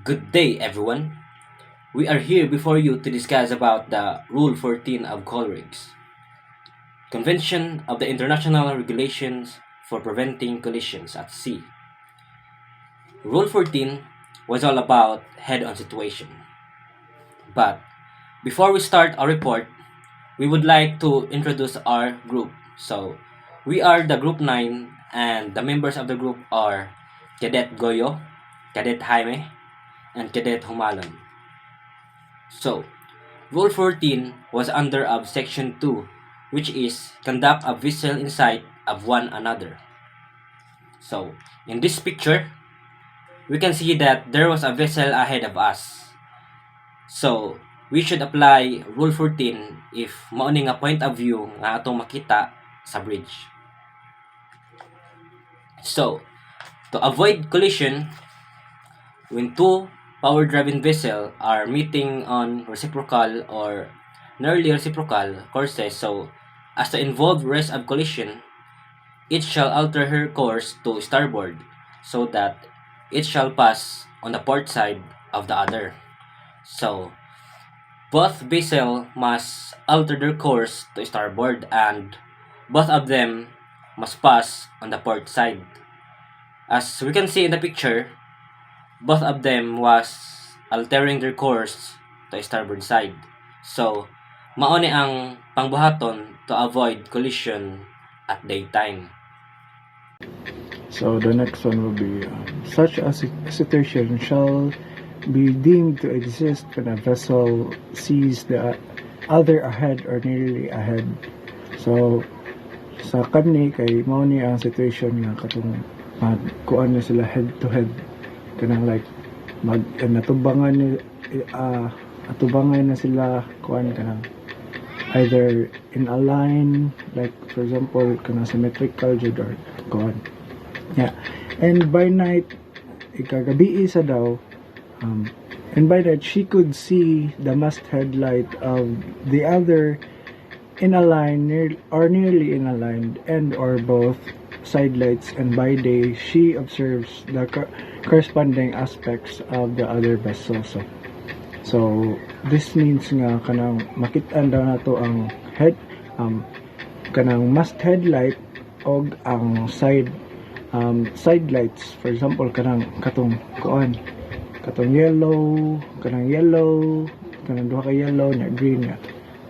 Good day, everyone. We are here before you to discuss about the Rule 14 of COLREGs, Convention of the International Regulations for Preventing Collisions at Sea. Rule 14 was all about head-on situation. But before we start our report, we would like to introduce our group. So, we are the Group 9 and the members of the group are Cadet Goyo, Cadet Jaime, and Cadet Humalon. So, Rule 14 was under of Section 2, which is conduct a vessel in sight of one another. So, in this picture, we can see that there was a vessel ahead of us. So, we should apply Rule 14 if mauni nga point of view nga atong makita sa bridge. So, to avoid collision, when two power-driven vessels are meeting on reciprocal or nearly reciprocal courses, so as to involve risk of collision, each shall alter her course to starboard so that it shall pass on the port side of the other. So, both vessels must alter their course to starboard and both of them must pass on the port side. As we can see in the picture, both of them was altering their course to starboard side. So, mauni ang pangbuhaton to avoid collision at daytime. So the next one will be such a situation shall be deemed to exist when a vessel sees the other ahead or nearly ahead. So sa kani kay mao ni ang situation nga katong magkuan na sila head to head kanang like natubangan ni atubangan na sila kuan kanang either in a line, like for example kanang symmetrical jud or kuan. Yeah. And by night, ikagabi isa daw, and by night, she could see the masthead light of the other in a line, or nearly in a line, and or both side lights, and by day, she observes the corresponding aspects of the other vessel. So this means nga kanang makitaan daw nato ang kanang masthead light og ang side lights, for example kanang katong yellow kanang duha ka yellow na green nga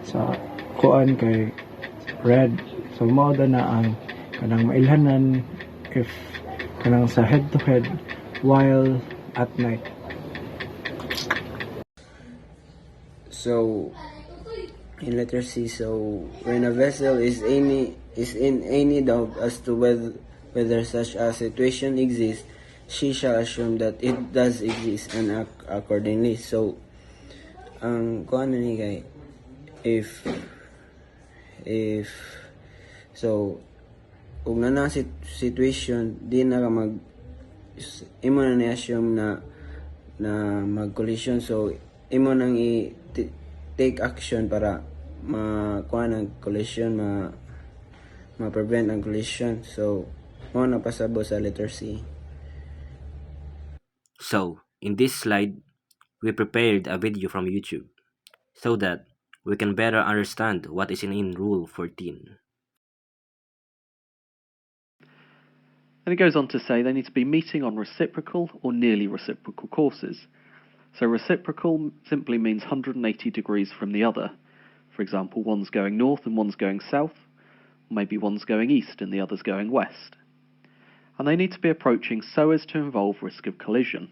sa kuan kay red. So mao na ang kanang mailhanan if kanang sa head to head while at night. So in letter C, so when a vessel is in any doubt as to whether such a situation exists, she shall assume that it does exist and act accordingly. So, ang kuan ni kay if so ug na situation di na ka imo na ni-assume na mag-collision, so imo nang take action para makuha ng collision, ma-prevent ang collision. So mo na pasabo sa letter C. So, in this slide, we prepared a video from YouTube so that we can better understand what is in Rule 14. And it goes on to say they need to be meeting on reciprocal or nearly reciprocal courses. So reciprocal simply means 180 degrees from the other. For example, one's going north and one's going south, or maybe one's going east and the other's going west. And they need to be approaching so as to involve risk of collision.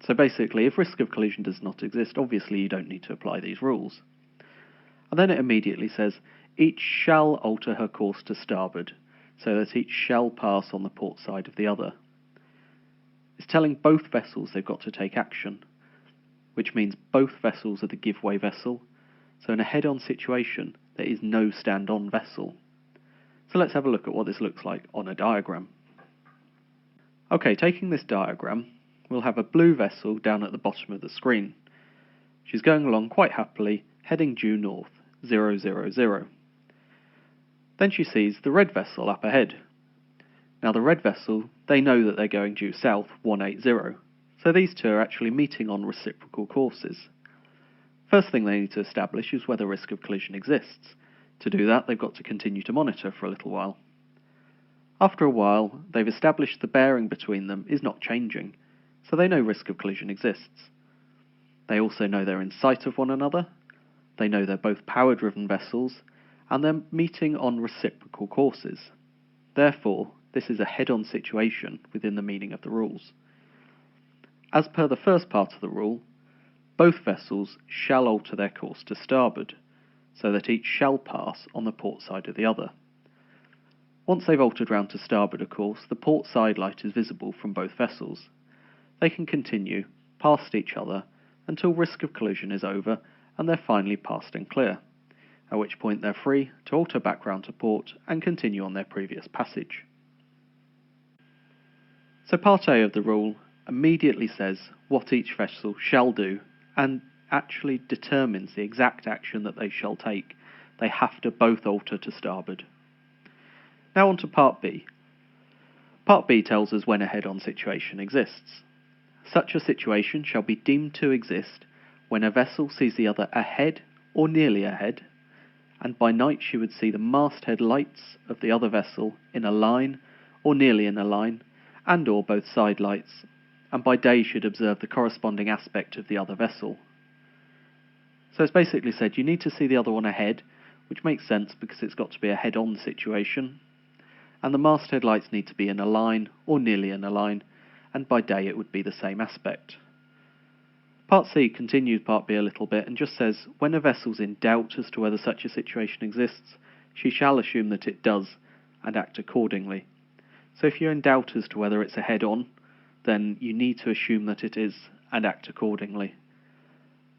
So basically, if risk of collision does not exist, obviously you don't need to apply these rules. And then it immediately says, each shall alter her course to starboard, so that each shall pass on the port side of the other. It's telling both vessels they've got to take action, which means both vessels are the give-way vessel, so in a head-on situation, there is no stand-on vessel. So let's have a look at what this looks like on a diagram. Okay, taking this diagram, we'll have a blue vessel down at the bottom of the screen. She's going along quite happily, heading due north, 000. Then she sees the red vessel up ahead. Now the red vessel, they know that they're going due south, 180. So these two are actually meeting on reciprocal courses. First thing they need to establish is whether risk of collision exists. To do that, they've got to continue to monitor for a little while. After a while, they've established the bearing between them is not changing, so they know risk of collision exists. They also know they're in sight of one another, they know they're both power-driven vessels, and they're meeting on reciprocal courses. Therefore, this is a head-on situation within the meaning of the rules. As per the first part of the rule, both vessels shall alter their course to starboard, so that each shall pass on the port side of the other. Once they've altered round to starboard, of course, the port side light is visible from both vessels. They can continue past each other until risk of collision is over and they're finally passed and clear, at which point they're free to alter back round to port and continue on their previous passage. So part A of the rule immediately says what each vessel shall do and actually determines the exact action that they shall take. They have to both alter to starboard. Now on to Part B. Part B tells us when a head-on situation exists. Such a situation shall be deemed to exist when a vessel sees the other ahead or nearly ahead, and by night she would see the masthead lights of the other vessel in a line or nearly in a line, and or both side lights, and by day should observe the corresponding aspect of the other vessel. So it's basically said you need to see the other one ahead, which makes sense because it's got to be a head-on situation, and the masthead lights need to be in a line or nearly in a line, and by day it would be the same aspect. Part C continues Part B a little bit and just says when a vessel's in doubt as to whether such a situation exists, she shall assume that it does and act accordingly. So if you're in doubt as to whether it's a head-on, then you need to assume that it is and act accordingly.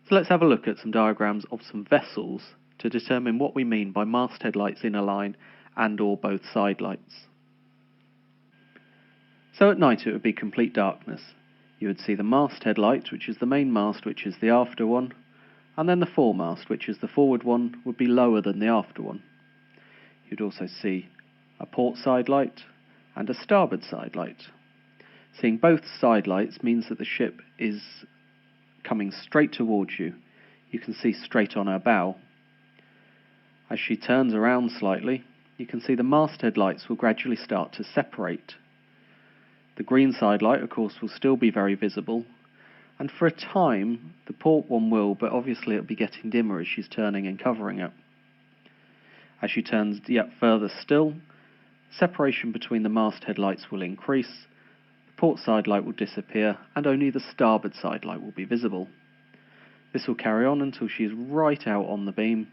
So let's have a look at some diagrams of some vessels to determine what we mean by masthead lights in a line and or both side lights. So at night it would be complete darkness. You would see the masthead light, which is the main mast, which is the after one, and then the foremast, which is the forward one, would be lower than the after one. You'd also see a port side light and a starboard side light. Seeing both side lights means that the ship is coming straight towards you. You can see straight on her bow. As she turns around slightly, you can see the masthead lights will gradually start to separate. The green side light, of course, will still be very visible, and for a time the port one will, but obviously it'll be getting dimmer as she's turning and covering it. As she turns yet further still, separation between the masthead lights will increase, the port side light will disappear, and only the starboard side light will be visible. This will carry on until she is right out on the beam,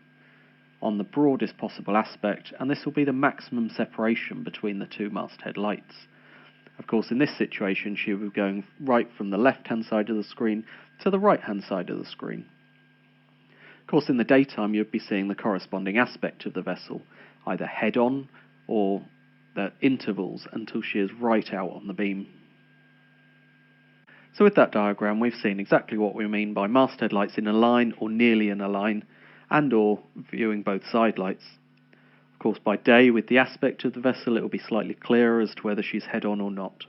on the broadest possible aspect, and this will be the maximum separation between the two masthead lights. Of course, in this situation, she will be going right from the left-hand side of the screen to the right-hand side of the screen. Of course, in the daytime, you'd be seeing the corresponding aspect of the vessel, either head-on or the intervals until she is right out on the beam. So with that diagram, we've seen exactly what we mean by masthead lights in a line or nearly in a line, and or viewing both side lights. Of course, by day, with the aspect of the vessel, it will be slightly clearer as to whether she's head-on or not.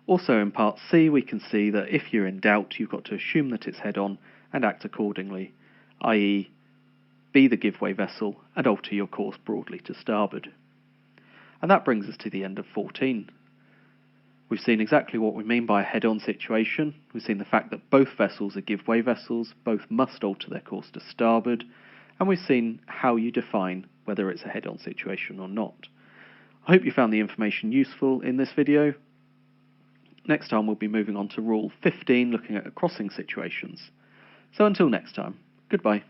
Also in Part C, we can see that if you're in doubt, you've got to assume that it's head-on and act accordingly, i.e. be the give-way vessel and alter your course broadly to starboard. And that brings us to the end of 14. We've seen exactly what we mean by a head-on situation. We've seen the fact that both vessels are give-way vessels, both must alter their course to starboard, and we've seen how you define whether it's a head-on situation or not. I hope you found the information useful in this video. Next time we'll be moving on to Rule 15, looking at crossing situations. So until next time, goodbye.